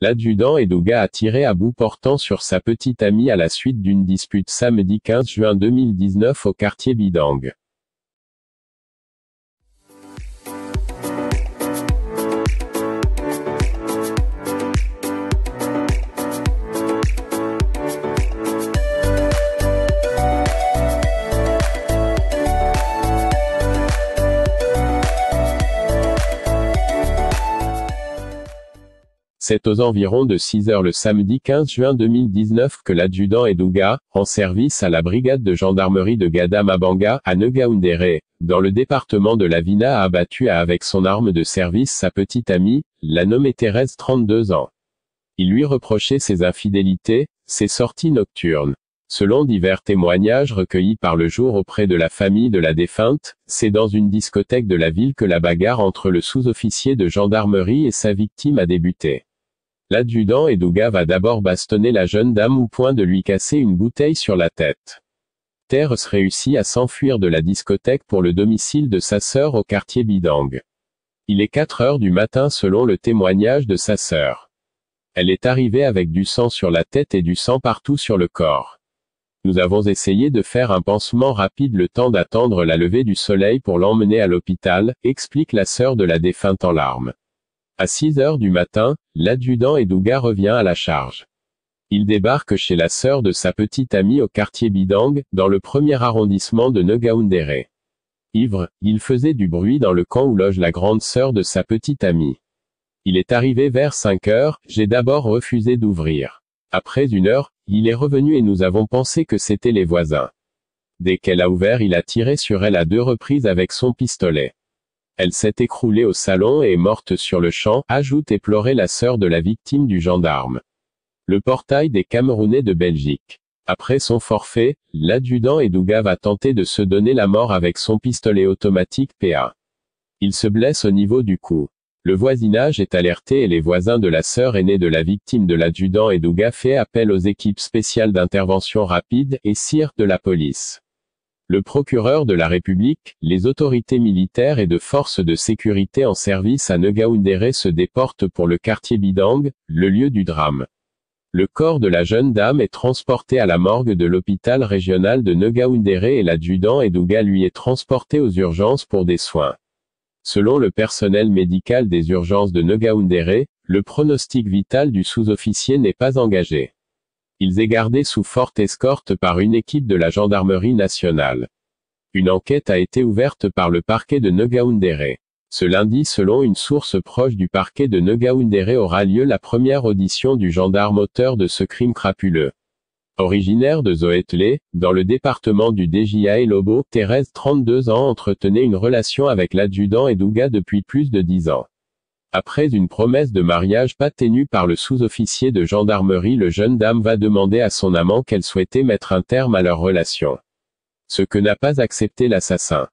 L'adjudant Edouga a tiré à bout portant sur sa petite amie à la suite d'une dispute samedi 15 juin 2019 au quartier Bidang. C'est aux environs de 6 heures le samedi 15 juin 2019 que l'adjudant Edouga, en service à la brigade de gendarmerie de Gada-Mabanga, à Ngaoundéré, dans le département de la Vina, a abattu avec son arme de service sa petite amie, la nommée Thérèse 32 ans. Il lui reprochait ses infidélités, ses sorties nocturnes. Selon divers témoignages recueillis par le jour auprès de la famille de la défunte, c'est dans une discothèque de la ville que la bagarre entre le sous-officier de gendarmerie et sa victime a débuté. L'adjudant Edouga va d'abord bastonner la jeune dame au point de lui casser une bouteille sur la tête. Thérèse réussit à s'enfuir de la discothèque pour le domicile de sa sœur au quartier Bidang. Il est 4 heures du matin selon le témoignage de sa sœur. Elle est arrivée avec du sang sur la tête et du sang partout sur le corps. Nous avons essayé de faire un pansement rapide le temps d'attendre la levée du soleil pour l'emmener à l'hôpital, explique la sœur de la défunte en larmes. À 6 heures du matin, l'adjudant Edouga revient à la charge. Il débarque chez la sœur de sa petite amie au quartier Bidang, dans le premier arrondissement de Ngaoundéré. Ivre, il faisait du bruit dans le camp où loge la grande sœur de sa petite amie. Il est arrivé vers 5 heures, j'ai d'abord refusé d'ouvrir. Après 1 heure, il est revenu et nous avons pensé que c'était les voisins. Dès qu'elle a ouvert, il a tiré sur elle à 2 reprises avec son pistolet. Elle s'est écroulée au salon et est morte sur le champ, ajoute éplorée la sœur de la victime du gendarme. Le portail des Camerounais de Belgique. Après son forfait, l'adjudant Edouga va tenter de se donner la mort avec son pistolet automatique PA. Il se blesse au niveau du cou. Le voisinage est alerté et les voisins de la sœur aînée de la victime de l'adjudant Edouga fait appel aux équipes spéciales d'intervention rapide et CIR de la police. Le procureur de la République, les autorités militaires et de forces de sécurité en service à Ngaoundéré se déportent pour le quartier Bidang, le lieu du drame. Le corps de la jeune dame est transporté à la morgue de l'hôpital régional de Ngaoundéré et l'adjudant Edouga lui est transporté aux urgences pour des soins. Selon le personnel médical des urgences de Ngaoundéré, le pronostic vital du sous-officier n'est pas engagé. Il est gardé sous forte escorte par une équipe de la gendarmerie nationale. Une enquête a été ouverte par le parquet de Ngaoundéré. Ce lundi, selon une source proche du parquet de Ngaoundéré, aura lieu la première audition du gendarme auteur de ce crime crapuleux. Originaire de Zoétlé, dans le département du DJA et Lobo, Thérèse 32 ans entretenait une relation avec l'adjudant Edouga depuis plus de 10 ans. Après une promesse de mariage pas tenue par le sous-officier de gendarmerie, le jeune dame va demander à son amant qu'elle souhaitait mettre un terme à leur relation. Ce que n'a pas accepté l'assassin.